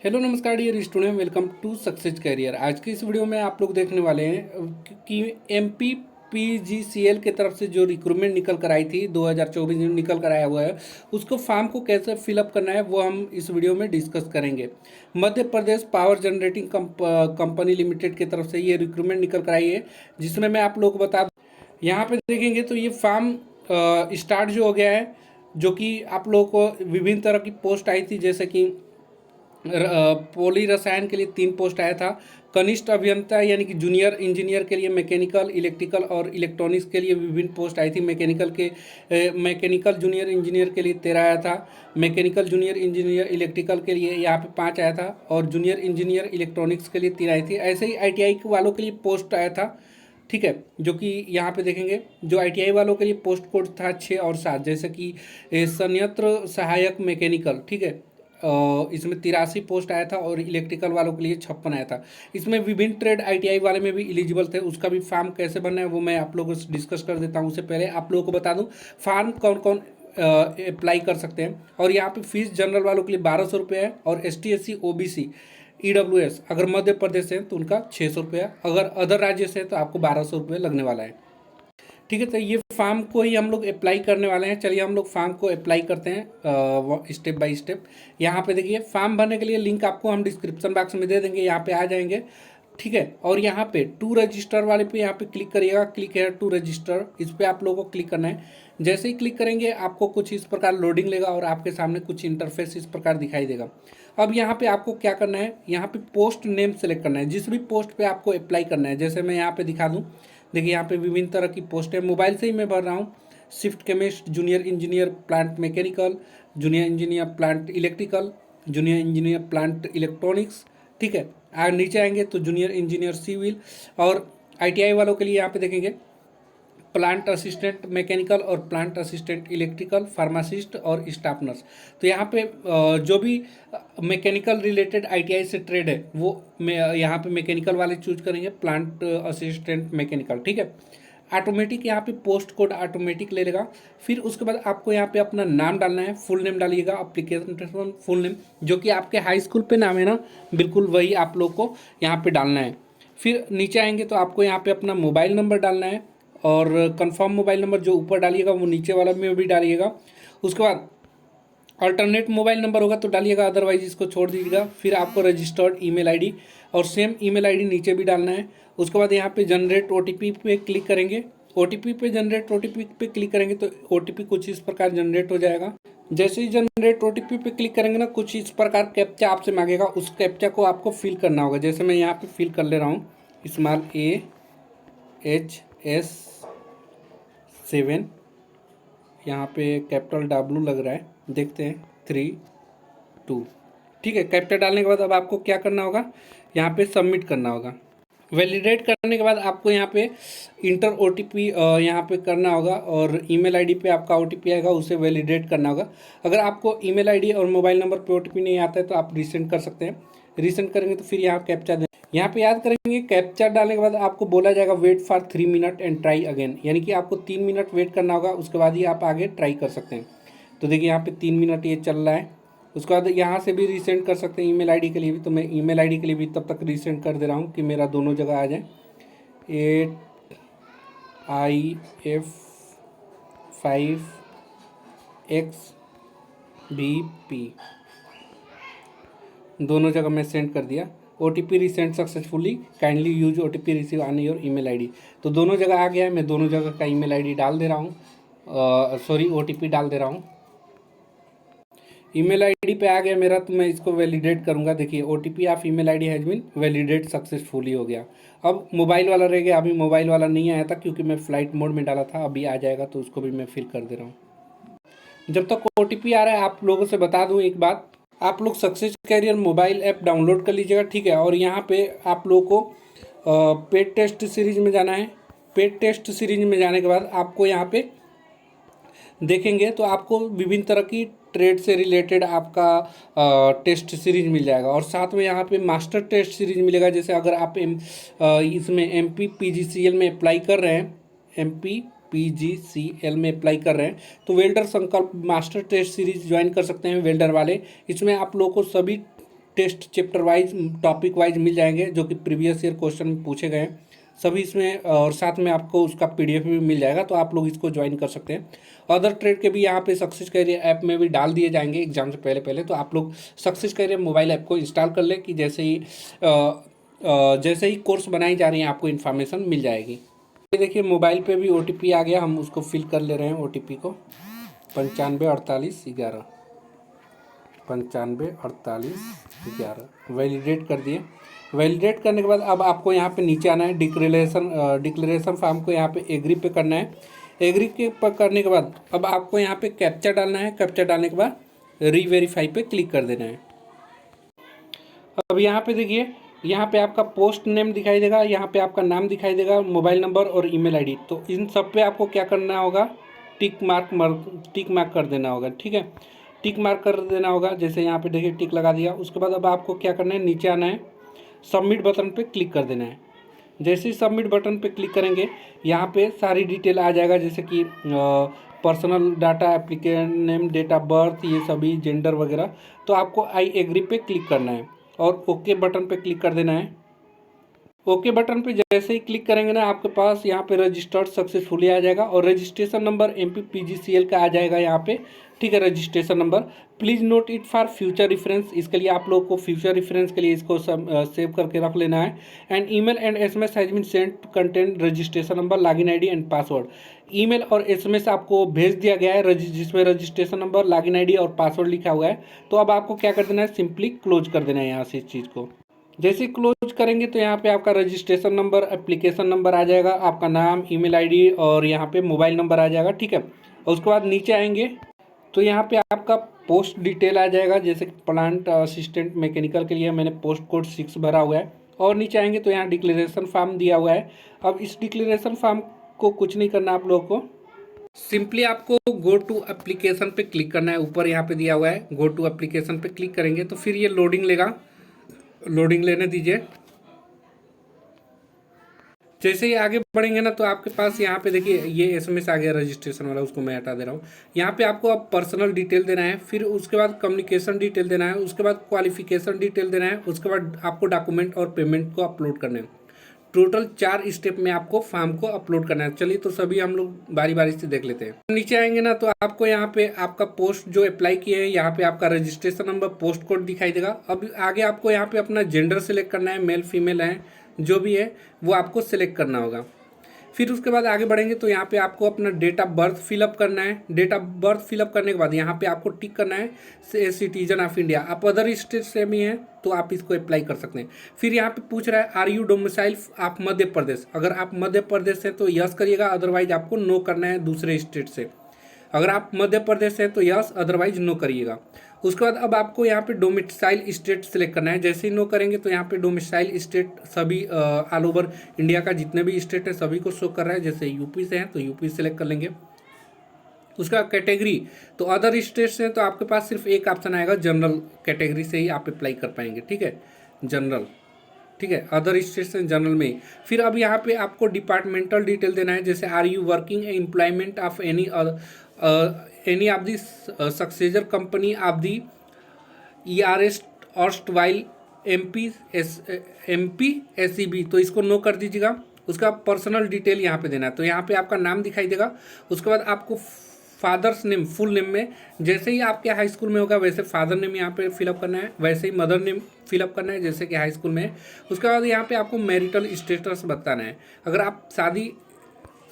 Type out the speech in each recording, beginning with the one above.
Hello नमस्कार dear student, welcome to success career. आज की इस वीडियो में आप लोग देखने वाले हैं कि एमपी पीजीसीएल की तरफ से जो रिक्रूटमेंट निकल कर आई थी 2024 में निकल कर आया हुआ है, उसको फॉर्म को कैसे फिलअप करना है वो हम इस वीडियो में डिस्कस करेंगे। Madhya Pradesh power generating company limited की तरफ से ये रिक्रूटमेंट निकल कर आई है, जिसमें मैं आप लोग को बता दूं। यहाँ पे देखेंगे तो ये फॉर्म स्टार्ट जो हो गया है, जो कि आप लोगों को विभिन्न तरह की पोस्ट आई थी, जैसे कि पोली रसायन के लिए 3 पोस्ट आया था। कनिष्ठ अभियंता यानी कि जूनियर इंजीनियर के लिए मैकेनिकल, इलेक्ट्रिकल और इलेक्ट्रॉनिक्स के लिए विभिन्न पोस्ट आई थी। मैकेनिकल जूनियर इंजीनियर के लिए 13 आया था। मैकेनिकल जूनियर इंजीनियर इलेक्ट्रिकल के लिए यहाँ पे 5 आया था, और जूनियर इंजीनियर इलेक्ट्रॉनिक्स के लिए 3 आई थी। ऐसे ही आईटीआई वालों के लिए पोस्ट आया था, ठीक है, जो कि यहाँ पे देखेंगे। जो आईटीआई वालों के लिए पोस्ट कोड था 6 और 7, जैसे कि संयंत्र सहायक मैकेनिकल, ठीक है, इसमें 83 पोस्ट आया था, और इलेक्ट्रिकल वालों के लिए 56 आया था। इसमें विभिन्न ट्रेड आईटीआई वाले में भी एलिजिबल थे। उसका भी फॉर्म कैसे बनना है वो मैं आप लोगों से डिस्कस कर देता हूँ। उससे पहले आप लोगों को बता दूँ फॉर्म कौन कौन अप्लाई कर सकते हैं। और यहाँ पे फीस जनरल वालों के लिए 1200 रुपये है, और ST SC OBC EWS अगर मध्य प्रदेश से तो उनका 600 रुपये, अगर अदर राज्य से तो आपको 1200 रुपये लगने वाला है, ठीक है। तो ये फॉर्म को ही हम लोग अप्लाई करने वाले हैं। चलिए हम लोग फॉर्म को अप्लाई करते हैं स्टेप बाय स्टेप। यहाँ पे देखिए, फॉर्म भरने के लिए लिंक आपको हम डिस्क्रिप्शन बॉक्स में दे देंगे, यहाँ पे आ जाएंगे, ठीक है। और यहाँ पे टू रजिस्टर वाले पे यहाँ पे क्लिक करिएगा, क्लिक है टू रजिस्टर, इस पर आप लोगों को क्लिक करना है। जैसे ही क्लिक करेंगे आपको कुछ इस प्रकार लोडिंग लेगा, और आपके सामने कुछ इंटरफेस इस प्रकार दिखाई देगा। अब यहाँ पे आपको क्या करना है, यहाँ पे पोस्ट नेम सेलेक्ट करना है, जिस भी पोस्ट पे आपको अप्लाई करना है। जैसे मैं यहाँ पे दिखा दूँ, देखिए यहाँ पे विभिन्न तरह की पोस्ट है। मोबाइल से ही मैं भर रहा हूँ। Shift chemist, junior engineer plant mechanical, junior engineer plant electrical, junior engineer plant electronics, ठीक है। आगे नीचे आएंगे तो जूनियर इंजीनियर सिविल। और आईटीआई वालों के लिए यहाँ पे देखेंगे प्लांट असिस्टेंट मैकेनिकल और प्लांट असिस्टेंट इलेक्ट्रिकल, फार्मासिस्ट और स्टाफ नर्स। तो यहाँ पे जो भी मैकेनिकल रिलेटेड आईटीआई से ट्रेड है वो यहाँ पे मैकेनिकल वाले चूज करेंगे, प्लांट असिस्टेंट मैकेनिकल, ठीक है। ऑटोमेटिक यहाँ पे पोस्ट कोड ऑटोमेटिक ले लेगा। फिर उसके बाद आपको यहाँ पे अपना नाम डालना है, फुल नेम डालिएगा, अप्लीकेशन फुल नेम जो कि आपके हाई स्कूल पे नाम है ना, बिल्कुल वही आप लोग को यहाँ पे डालना है। फिर नीचे आएंगे तो आपको यहाँ पे अपना मोबाइल नंबर डालना है, और कंफर्म मोबाइल नंबर जो ऊपर डालिएगा वो नीचे वाला में भी डालिएगा। उसके बाद अल्टरनेट मोबाइल नंबर होगा तो डालिएगा, अदरवाइज इसको छोड़ दीजिएगा। फिर आपको रजिस्टर्ड ईमेल आईडी और सेम ईमेल आईडी नीचे भी डालना है। उसके बाद यहाँ पे जनरेट ओटीपी पे क्लिक करेंगे। ओटीपी पे जनरेट ओटीपी पे क्लिक करेंगे तो ओटीपी कुछ इस प्रकार जनरेट हो जाएगा। जैसे ही जनरेट ओटीपी पे क्लिक करेंगे ना, कुछ इस प्रकार कैप्चा आपसे मांगेगा, उस कैप्चा को आपको फिल करना होगा। जैसे मैं यहाँ पे फिल कर ले रहा हूँ, स्मॉल AHS7, यहाँ पे कैपिटल W लग रहा है, देखते हैं 3 2, ठीक है। कैप्चा डालने के बाद अब आपको क्या करना होगा, यहाँ पे सबमिट करना होगा। वैलिडेट करने के बाद आपको यहाँ पे इंटर ओटीपी यहाँ पे करना होगा, और ईमेल आईडी पे आपका ओटीपी आएगा, उसे वैलिडेट करना होगा। अगर आपको ईमेल आईडी और मोबाइल नंबर पे ओटीपी नहीं आता है तो आप रीसेंड कर सकते हैं। रीसेंड करेंगे तो फिर यहाँ कैप्चा यहाँ पे याद करेंगे। कैप्चा डालने के बाद आपको बोला जाएगा wait for 3 minute and try again, यानी कि आपको 3 मिनट वेट करना होगा, उसके बाद ही आप आगे ट्राई कर सकते हैं। तो देखिए यहाँ पे 3 मिनट ये चल रहा है। उसके बाद यहाँ से भी रीसेंड कर सकते हैं ईमेल आईडी के लिए भी, तो मैं ईमेल आईडी के लिए भी तब तक रीसेंड कर दे रहा हूँ कि मेरा दोनों जगह आ जाए। 8IF5XBP दोनों जगह मैं सेंड कर दिया। OTP resend successfully, kindly use OTP receive on your email ID. तो दोनों जगह आ गया है, मैं दोनों जगह का ईमेल आईडी डाल दे रहा हूँ, सॉरी ओटीपी डाल दे रहा हूँ। ईमेल आईडी पे आ गया मेरा, तो मैं इसको वैलिडेट करूँगा। देखिए OTP of email ID has been validate successfully हो गया। अब मोबाइल वाला रह गया, अभी मोबाइल वाला नहीं आया था क्योंकि मैं फ्लाइट मोड में डाला था, अभी आ जाएगा तो उसको भी मैं फिल कर दे रहा हूँ। जब तक ओटीपी आ रहा है, आप लोगों से बता दूँ एक बात, आप लोग success career mobile app download कर लीजिएगा, ठीक है। और यहाँ पे आप लोगों को पेड टेस्ट सीरीज में जाना है। पेड टेस्ट सीरीज में जाने के बाद आपको यहाँ पे देखेंगे तो आपको विभिन्न तरह की ट्रेड से रिलेटेड आपका टेस्ट सीरीज मिल जाएगा, और साथ में यहाँ पे मास्टर टेस्ट सीरीज मिलेगा। जैसे अगर आप इसमें एमपी पीजीसीएल में अप्लाई कर रहे हैं, एमपी पीजीसीएल में अप्लाई कर रहे हैं तो वेल्डर संकल्प मास्टर टेस्ट सीरीज ज्वाइन कर सकते हैं वेल्डर वाले। इसमें आप लोग को सभी test chapter wise topic wise मिल जाएंगे जो कि प्रीवियस ईयर क्वेश्चन में पूछे गए हैं सभी इसमें, और साथ में आपको उसका पीडीएफ भी मिल जाएगा, तो आप लोग इसको ज्वाइन कर सकते हैं। अदर ट्रेड के भी यहाँ पे सक्सेस कैरियर ऐप में भी डाल दिए जाएंगे एग्जाम से पहले पहले, तो आप लोग सक्सेस कैरियर मोबाइल ऐप को इंस्टॉल कर लें कि जैसे ही कोर्स बनाई जा रही है आपको इन्फॉर्मेशन मिल जाएगी। ये देखिए मोबाइल पे भी ओटीपी आ गया, हम उसको फिल कर ले रहे हैं ओटीपी को 954811 954811 वैलिडेट कर दिए। वैलिडेट करने के बाद अब आपको यहाँ पे नीचे आना है, डिक्लेरेशन फॉर्म को यहाँ पे एग्री पे करना है। एग्री के पर करने के बाद अब आपको यहाँ पे कैप्चा डालना है। कैप्चा डालने के बाद रीवेरीफाई पे क्लिक कर देना है। अब यहाँ पे देखिए, यहाँ पे आपका पोस्ट नेम दिखाई देगा, यहाँ पे आपका नाम दिखाई देगा, मोबाइल नंबर और ईमेल आईडी। तो इन सब पे आपको क्या करना होगा, टिक मार्क कर देना होगा। ठीक है, टिक मार्क कर देना होगा। जैसे यहाँ पे देखिए टिक लगा दिया। उसके बाद अब आपको क्या करना है, नीचे आना है, सबमिट बटन पे क्लिक कर देना है। जैसे ही सबमिट बटन पे क्लिक करेंगे यहाँ पे सारी डिटेल आ जाएगा, जैसे कि personal data, application name, date of birth, ये सभी जेंडर वगैरह। तो आपको आई एग्री पे क्लिक करना है और ओके बटन पे क्लिक कर देना है। ओके बटन पे जैसे ही क्लिक करेंगे ना, आपके पास यहाँ पे रजिस्टर्ड सक्सेसफुली आ जाएगा और रजिस्ट्रेशन नंबर MPPGCL का आ जाएगा यहाँ पे। ठीक है, registration number. Please note it for future reference, इसके लिए आप लोग को फ्यूचर रेफरेंस के लिए इसको सेव करके रख लेना है। And email and SMS has been send to content registration number, login ID and password. ईमेल और SMS आपको भेज दिया गया है जिसमें रजिस्ट्रेशन नंबर, लॉगिन ID और पासवर्ड लिखा हुआ है। तो अब आपको क्या कर देना है, सिंपली क्लोज कर देना है यहाँ से इस चीज़ को। जैसे क्लोज करेंगे तो यहाँ पे आपका रजिस्ट्रेशन नंबर, एप्लीकेशन नंबर आ जाएगा, आपका नाम, ईमेल आईडी और यहाँ पे मोबाइल नंबर आ जाएगा। ठीक है, और उसके बाद नीचे आएंगे तो यहाँ पे आपका पोस्ट डिटेल आ जाएगा, जैसे प्लांट असिस्टेंट मैकेनिकल के लिए मैंने पोस्ट कोड 6 भरा हुआ है। और नीचे आएंगे तो यहाँ डिक्लेरेशन फॉर्म दिया हुआ है। अब इस डिक्लेरेशन फॉर्म को कुछ नहीं करना आप लोगों को, सिंपली आपको गो टू एप्लीकेशन पे क्लिक करना है। ऊपर यहाँ पे दिया हुआ है गो टू एप्लीकेशन पे क्लिक करेंगे तो फिर ये लोडिंग लेगा, लोडिंग लेने दीजिए। जैसे ही आगे बढ़ेंगे ना तो आपके पास यहाँ पे देखिए ये SMS आ गया रजिस्ट्रेशन वाला, उसको मैं हटा दे रहा हूँ। यहाँ पे आपको अब पर्सनल डिटेल देना है, फिर उसके बाद कम्युनिकेशन डिटेल देना है, उसके बाद क्वालिफिकेशन डिटेल देना है, उसके बाद आपको डॉक्यूमेंट और पेमेंट को अपलोड करना है। टोटल 4 स्टेप में आपको फॉर्म को अपलोड करना है। चलिए तो सभी हम लोग बारी बारी से देख लेते हैं। नीचे आएंगे ना तो आपको यहाँ पे आपका पोस्ट जो अप्लाई किए हैं, यहाँ पे आपका रजिस्ट्रेशन नंबर, पोस्ट कोड दिखाई देगा। अब आगे आपको यहाँ पे अपना जेंडर सेलेक्ट करना है, मेल फीमेल है जो भी है वो आपको सिलेक्ट करना होगा। फिर उसके बाद आगे बढ़ेंगे तो यहाँ पे आपको अपना डेट ऑफ बर्थ फिलअप करना है। डेट ऑफ बर्थ फिलअप करने के बाद यहाँ पे आपको टिक करना है सिटीजन ऑफ इंडिया। आप अदर स्टेट से भी हैं तो आप इसको अप्लाई कर सकते हैं। फिर यहाँ पे पूछ रहा है आर यू डोमिसाइल आप मध्य प्रदेश, अगर आप मध्य प्रदेश से तो यस करिएगा, अदरवाइज आपको नो करना है दूसरे स्टेट से। अगर आप मध्य प्रदेश से तो यस, अदरवाइज नो करिएगा। उसके बाद अब आपको यहाँ पे डोमिसाइल स्टेट सेलेक्ट करना है। जैसे ही नो करेंगे तो यहाँ पे डोमिसाइल स्टेट सभी ऑल ओवर इंडिया का जितने भी स्टेट है सभी को शो कर रहा है। जैसे यूपी से हैं तो यूपी सेलेक्ट कर लेंगे। उसका कैटेगरी तो अदर स्टेट से तो आपके पास सिर्फ एक ऑप्शन आएगा, जनरल कैटेगरी से ही आप अप्लाई कर पाएंगे। ठीक है, जनरल। ठीक है, अदर स्टेट से जनरल में। फिर अब यहाँ पे आपको डिपार्टमेंटल डिटेल देना है, जैसे are you working employment of any of the successor company of the ERS erstwhile MPSEB, तो इसको नो कर दीजिएगा। उसका पर्सनल डिटेल यहाँ पे देना है, तो यहाँ पे आपका नाम दिखाई देगा। उसके बाद आपको फादर्स नेम फुल नेम में जैसे ही आपके हाई स्कूल में होगा वैसे फादर नेम यहाँ पे फिलअप करना है, वैसे ही मदर नेम फिलअप करना है जैसे कि हाई स्कूल में है। उसके बाद यहाँ पे आपको मैरिटल स्टेटस बताना है। अगर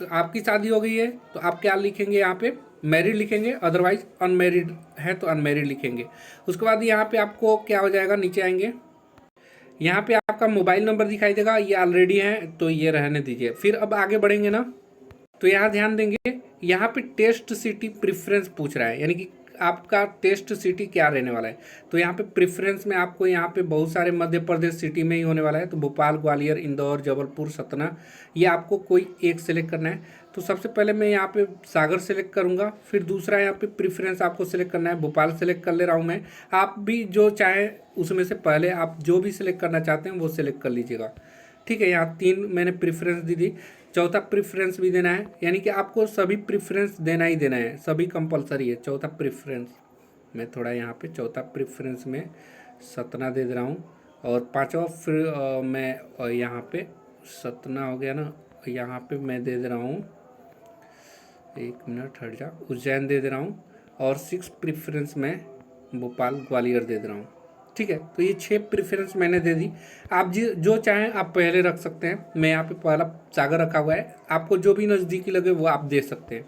आपकी शादी हो गई है तो आप क्या लिखेंगे, यहाँ पे मैरिड लिखेंगे, अदरवाइज अनमैरिड है तो अनमैरिड लिखेंगे। उसके बाद यहाँ पे आपको क्या हो जाएगा, नीचे आएंगे यहाँ पे आपका मोबाइल नंबर दिखाई देगा, ये ऑलरेडी है तो ये रहने दीजिए। फिर अब आगे बढ़ेंगे ना तो यहाँ ध्यान देंगे, यहाँ पे टेस्ट सिटी प्रेफरेंस पूछ रहा है, यानी कि आपका टेस्ट सिटी क्या रहने वाला है। तो यहाँ पे प्रेफरेंस में आपको यहाँ पे बहुत सारे मध्य प्रदेश सिटी में ही होने वाला है, तो भोपाल, ग्वालियर, इंदौर, जबलपुर, सतना, ये आपको कोई एक सेलेक्ट करना है। तो सबसे पहले मैं यहाँ पे सागर सेलेक्ट करूँगा। फिर दूसरा यहाँ पे प्रेफरेंस आपको सेलेक्ट करना है, भोपाल सेलेक्ट कर ले रहा हूँ मैं। आप भी जो चाहें उसमें से पहले आप जो भी सिलेक्ट करना चाहते हैं वो सिलेक्ट कर लीजिएगा। ठीक है, यहाँ 3 मैंने प्रेफरेंस दी। चौथा प्रेफरेंस भी देना है, यानी कि आपको सभी प्रेफरेंस देना ही देना है, सभी कंपलसरी है। चौथा प्रेफरेंस मैं थोड़ा यहाँ पे चौथा प्रेफरेंस में सतना दे रहा हूँ। और पांचवा फिर मैं यहाँ पे सतना हो गया ना, यहाँ पे मैं दे रहा हूँ, 1 मिनट हट जा, उज्जैन दे रहा हूँ। और 6 प्रेफरेंस में भोपाल ग्वालियर दे रहा हूँ। ठीक है, तो ये 6 प्रेफरेंस मैंने दे दी। आप जो चाहें आप पहले रख सकते हैं। मैं यहाँ पे पहला सागर रखा हुआ है, आपको जो भी नज़दीकी लगे वो आप दे सकते हैं।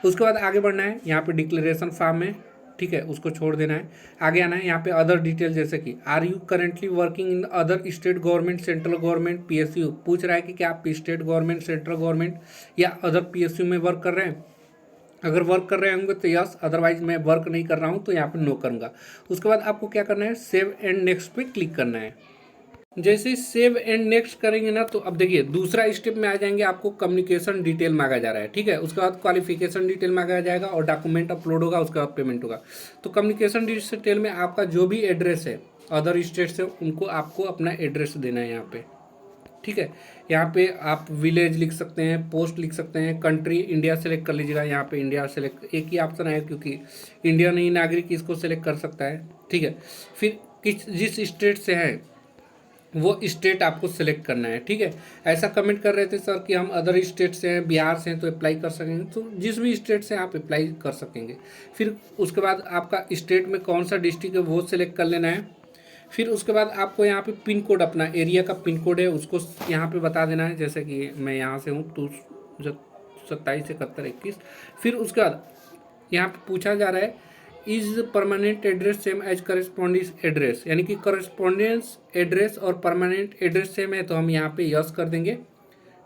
उसके बाद आगे बढ़ना है, यहाँ पे डिक्लेरेशन फॉर्म है, ठीक है, उसको छोड़ देना है। आगे आना है, यहाँ पे अदर डिटेल, जैसे कि are you currently working in other state government, central government, PSU. पूछ रहा है कि क्या आप स्टेट गवर्नमेंट, सेंट्रल गवर्नमेंट या अदर पीएसयू में वर्क कर रहे हैं। अगर वर्क कर रहे होंगे तो यस, अदरवाइज मैं वर्क नहीं कर रहा हूँ तो यहाँ पे नो करूँगा। उसके बाद आपको क्या करना है, सेव एंड नेक्स्ट पे क्लिक करना है। जैसे ही सेव एंड नेक्स्ट करेंगे ना, तो अब देखिए दूसरा स्टेप में आ जाएंगे, आपको कम्युनिकेशन डिटेल मांगा जा रहा है। ठीक है, उसके बाद क्वालिफिकेशन डिटेल मांगा जाएगा और डॉक्यूमेंट अपलोड होगा, उसके बाद पेमेंट होगा। तो कम्युनिकेशन डिटेल में आपका जो भी एड्रेस है अदर स्टेट से, उनको आपको अपना एड्रेस देना है यहाँ पे। ठीक है, यहाँ पे आप विलेज लिख सकते हैं, पोस्ट लिख सकते हैं, कंट्री इंडिया सेलेक्ट कर लीजिएगा। यहाँ पे इंडिया सेलेक्ट एक ही ऑप्शन है, क्योंकि इंडिया नहीं नागरिक इसको सेलेक्ट कर सकता है। ठीक है, फिर जिस स्टेट से है वो स्टेट आपको सेलेक्ट करना है। ठीक है, ऐसा कमेंट कर रहे थे सर कि हम अदर स्टेट से हैं, बिहार से हैं तो अप्लाई कर सकेंगे, तो जिस भी स्टेट से आप अप्लाई कर सकेंगे। फिर उसके बाद आपका स्टेट में कौन सा डिस्ट्रिक्ट है वो सिलेक्ट कर लेना है। फिर उसके बाद आपको यहाँ पे पिन कोड, अपना एरिया का पिन कोड है उसको यहाँ पे बता देना है। जैसे कि मैं यहाँ से हूँ तो 277121। फिर उसके बाद यहाँ पे पूछा जा रहा है is permanent address same as correspondence address, यानी कि करस्पॉन्डेंस एड्रेस और परमानेंट एड्रेस सेम है, तो हम यहाँ पे यस कर देंगे।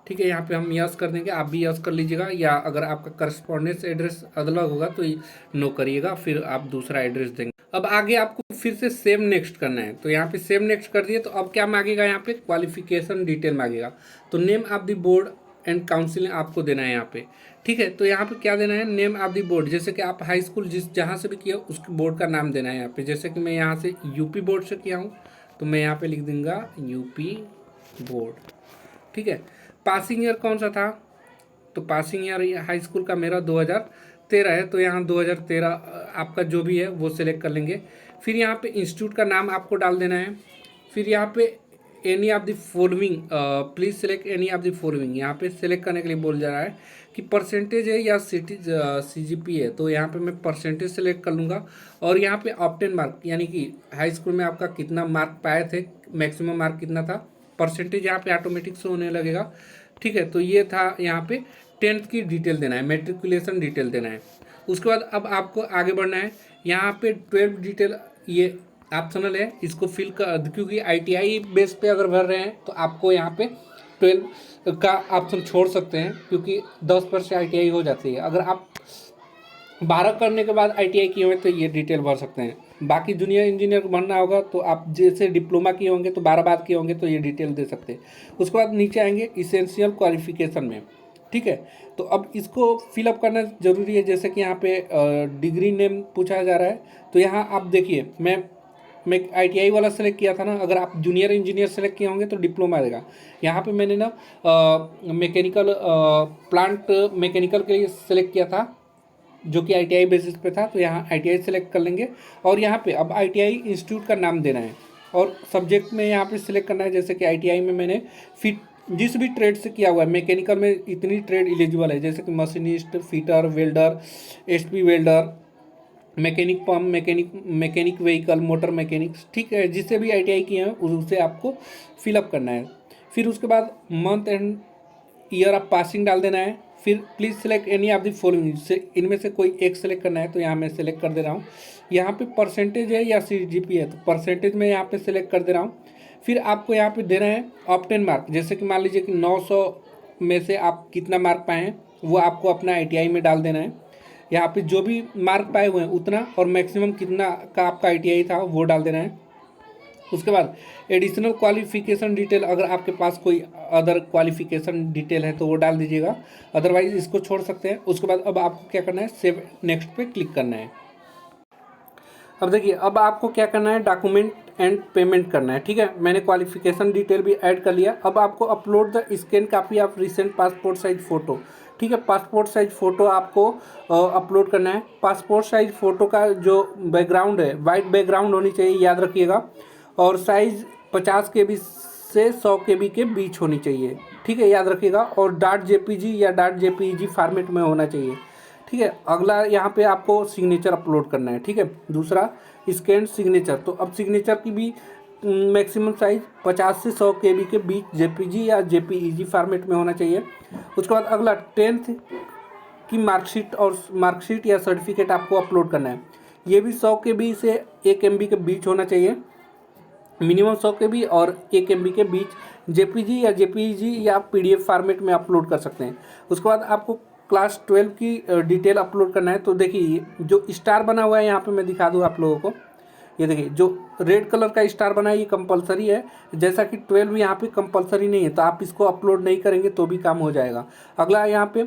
ठीक है, यहाँ पे हम यस कर देंगे, आप भी यस कर लीजिएगा। या अगर आपका करस्पॉन्डेंस एड्रेस अलग होगा तो नो करिएगा, फिर आप दूसरा एड्रेस देंगे। अब आगे आपको फिर से सेव नेक्स्ट करना है, तो यहाँ पे सेव नेक्स्ट कर दिए। तो अब क्या मांगेगा, यहाँ पे क्वालिफिकेशन डिटेल मांगेगा। तो name of the board and council आपको देना है यहाँ पे। ठीक है, तो यहाँ पे क्या देना है, नेम ऑफ द बोर्ड, जैसे कि आप हाई स्कूल जहाँ से भी किया उसके बोर्ड का नाम देना है यहाँ पे। जैसे कि मैं यहाँ से यूपी बोर्ड से किया हूँ तो मैं यहाँ पे लिख दूंगा यूपी बोर्ड। ठीक है, पासिंग ईयर कौन सा था, तो पासिंग ईयर हाई स्कूल का मेरा 2013 है, तो यहाँ 2013 आपका जो भी है वो सिलेक्ट कर लेंगे। फिर यहाँ पे इंस्टीट्यूट का नाम आपको डाल देना है। फिर यहाँ पे any of the following, please select any of the following, यहाँ पे सेलेक्ट करने के लिए बोल जा रहा है कि परसेंटेज है या CGP है, तो यहाँ पे मैं परसेंटेज सेलेक्ट कर लूँगा। और यहाँ पे ऑप्टेन मार्क, यानी कि हाई स्कूल में आपका कितना मार्क पाए थे, मैक्सिमम मार्क कितना था, परसेंटेज यहाँ पे ऑटोमेटिक से होने लगेगा। ठीक है, तो ये था, यहाँ पे 10th की डिटेल देना है, मेट्रिकुलेशन डिटेल देना है। उसके बाद अब आपको आगे बढ़ना है, यहाँ पे 12 डिटेल ये ऑप्शनल है, इसको फिल कर, क्योंकि ITI बेस पे अगर भर रहे हैं तो आपको यहाँ पे 12 का ऑप्शन छोड़ सकते हैं, क्योंकि 10% ITI हो जाती है। अगर आप 12 करने के बाद ITI किए हुए तो ये डिटेल भर सकते हैं। बाकी जूनियर इंजीनियर भरना होगा तो आप जैसे डिप्लोमा किए होंगे तो 12 बाद किए होंगे तो ये डिटेल दे सकते हैं। उसके बाद नीचे आएंगे इसेंशियल क्वालिफिकेशन में। ठीक है, तो अब इसको फिलअप करना ज़रूरी है। जैसे कि यहाँ पे डिग्री नेम पूछा जा रहा है, तो यहाँ आप देखिए मैं ITI वाला सेलेक्ट किया था ना। अगर आप जूनियर इंजीनियर सेलेक्ट किए होंगे तो डिप्लोमा देगा। यहाँ पे मैंने ना मैकेनिकल प्लांट मैकेनिकल के लिए सेलेक्ट किया था, जो कि ITI बेसिस पे था, तो यहाँ ITI सेलेक्ट कर लेंगे। और यहाँ पे अब ITI इंस्टीट्यूट का नाम देना है और सब्जेक्ट में यहाँ पे सिलेक्ट करना है। जैसे कि ITI में मैंने फिट जिस भी ट्रेड से किया हुआ है, मैकेनिकल में इतनी ट्रेड एलिजिबल है, जैसे कि machinist, fitter, welder, SP welder, mechanic pump, mechanic vehicle, motor mechanics. ठीक है, जिससे भी ITI किए हैं उसे आपको फिलअप करना है। फिर उसके बाद month and year of passing डाल देना है। फिर please select any of the following, इनमें से कोई एक सेलेक्ट करना है, तो यहाँ मैं सेलेक्ट कर दे रहा हूँ। यहाँ पे परसेंटेज है या CGP है, तो परसेंटेज में यहाँ पे सेलेक्ट कर दे रहा हूँ। फिर आपको यहाँ पे देना है ऑप्टेन मार्क, जैसे कि मान लीजिए कि 900 में से आप कितना मार्क पाए हैं वो आपको अपना ITI में डाल देना है। यहाँ पे जो भी मार्क पाए हुए हैं उतना, और मैक्सिमम कितना का आपका ITI था वो डाल देना है। उसके बाद एडिशनल क्वालिफिकेशन डिटेल, अगर आपके पास कोई अदर क्वालिफिकेशन डिटेल है तो वो डाल दीजिएगा, अदरवाइज इसको छोड़ सकते हैं। उसके बाद अब आपको क्या करना है, सेव नेक्स्ट पे क्लिक करना है। अब देखिए, अब आपको क्या करना है, डॉक्यूमेंट एंड पेमेंट करना है। ठीक है, मैंने क्वालिफिकेशन डिटेल भी ऐड कर लिया। अब आपको upload the scan copy of recent passport size photo, ठीक है। पासपोर्ट साइज फ़ोटो आपको अपलोड करना है। पासपोर्ट साइज फ़ोटो का जो बैकग्राउंड है वाइट बैकग्राउंड होनी चाहिए, याद रखिएगा। और साइज़ 50 KB से 100 KB के बीच होनी चाहिए, ठीक है, याद रखिएगा। और डॉट जेपीजी या डॉट जेपीईजी फॉर्मेट में होना चाहिए, ठीक है। अगला यहाँ पे आपको सिग्नेचर अपलोड करना है, ठीक है। दूसरा स्कैन सिग्नेचर। तो अब सिग्नेचर की भी मैक्सिमम साइज 50 से 100 KB के बीच जेपीजी या जेपीईजी फॉर्मेट में होना चाहिए। उसके बाद अगला 10th की मार्कशीट या सर्टिफिकेट आपको अपलोड करना है। ये भी 100 KB से 1 MB के बीच होना चाहिए, मिनिमम 100 KB और 1 MB के बीच जेपीजी या जेपीईजी या PDF फॉर्मेट में अपलोड कर सकते हैं। उसके बाद आपको क्लास 12 की डिटेल अपलोड करना है। तो देखिए जो स्टार बना हुआ है यहाँ पे मैं दिखा दूँ आप लोगों को, ये देखिए जो रेड कलर का स्टार बना है ये कंपलसरी है, जैसा कि 12 यहाँ पे कंपलसरी नहीं है, तो आप इसको अपलोड नहीं करेंगे तो भी काम हो जाएगा। अगला यहाँ पे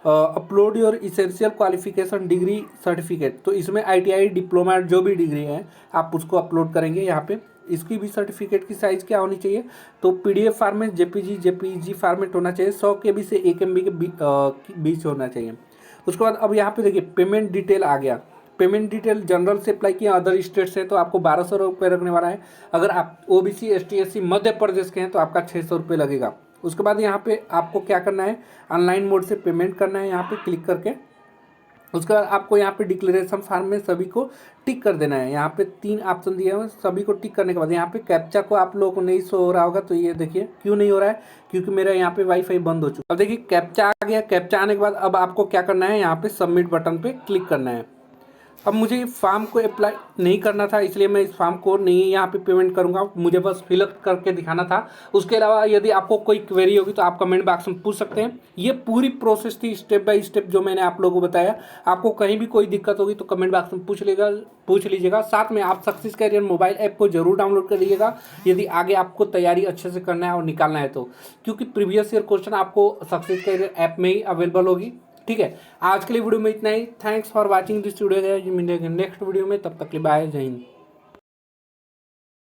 upload your essential qualification degree certificate. तो इसमें ITI डिप्लोमा जो भी डिग्री है आप उसको अपलोड करेंगे यहाँ पे। इसकी भी सर्टिफिकेट की साइज़ क्या होनी चाहिए, तो PDF फॉर्मेट जेपीजी फॉर्मेट होना चाहिए, 100 KB से 1 MB के बीच होना चाहिए। उसके बाद अब यहाँ पे देखिए पेमेंट डिटेल आ गया। पेमेंट डिटेल जनरल से अप्लाई किया, अदर स्टेट से तो आपको 1200 रुपये लगने वाला है। अगर आप OBC ST SC Madhya Pradesh के हैं तो आपका 600 रुपये लगेगा। उसके बाद यहाँ पे आपको क्या करना है, ऑनलाइन मोड से पेमेंट करना है यहाँ पे क्लिक करके। उसके बाद आपको यहाँ पे डिक्लेरेशन फॉर्म में सभी को टिक कर देना है। यहाँ पे 3 ऑप्शन दिए हुए हैं, सभी को टिक करने के बाद यहाँ पे कैप्चा को आप लोगों को नहीं शो हो रहा होगा, तो ये देखिए क्यों नहीं हो रहा है, क्योंकि मेरा यहाँ पे वाईफाई बंद हो चुका है। अब देखिए कैप्चा आ गया। कैप्चा आने के बाद अब आपको क्या करना है, यहाँ पे सबमिट बटन पे क्लिक करना है। अब मुझे फॉर्म को अप्लाई नहीं करना था, इसलिए मैं इस फॉर्म को नहीं यहाँ पे पेमेंट करूँगा, मुझे बस फिलअप करके दिखाना था। उसके अलावा यदि आपको कोई क्वेरी होगी तो आप कमेंट बॉक्स में पूछ सकते हैं। ये पूरी प्रोसेस थी स्टेप बाय स्टेप जो मैंने आप लोगों को बताया। आपको कहीं भी कोई दिक्कत होगी तो कमेंट बॉक्स में पूछ लीजिएगा। साथ में आप सक्सेस कैरियर मोबाइल ऐप को जरूर डाउनलोड कर लीजिएगा यदि आगे आपको तैयारी अच्छे से करना है और निकालना है तो, क्योंकि प्रीवियस ईयर क्वेश्चन आपको सक्सेस कैरियर ऐप में ही अवेलेबल होगी, ठीक है। आज के लिए वीडियो में इतना ही। Thanks for watching this video. मिलेंगे नेक्स्ट वीडियो में, तब तक के लिए बाय, जय हिंद।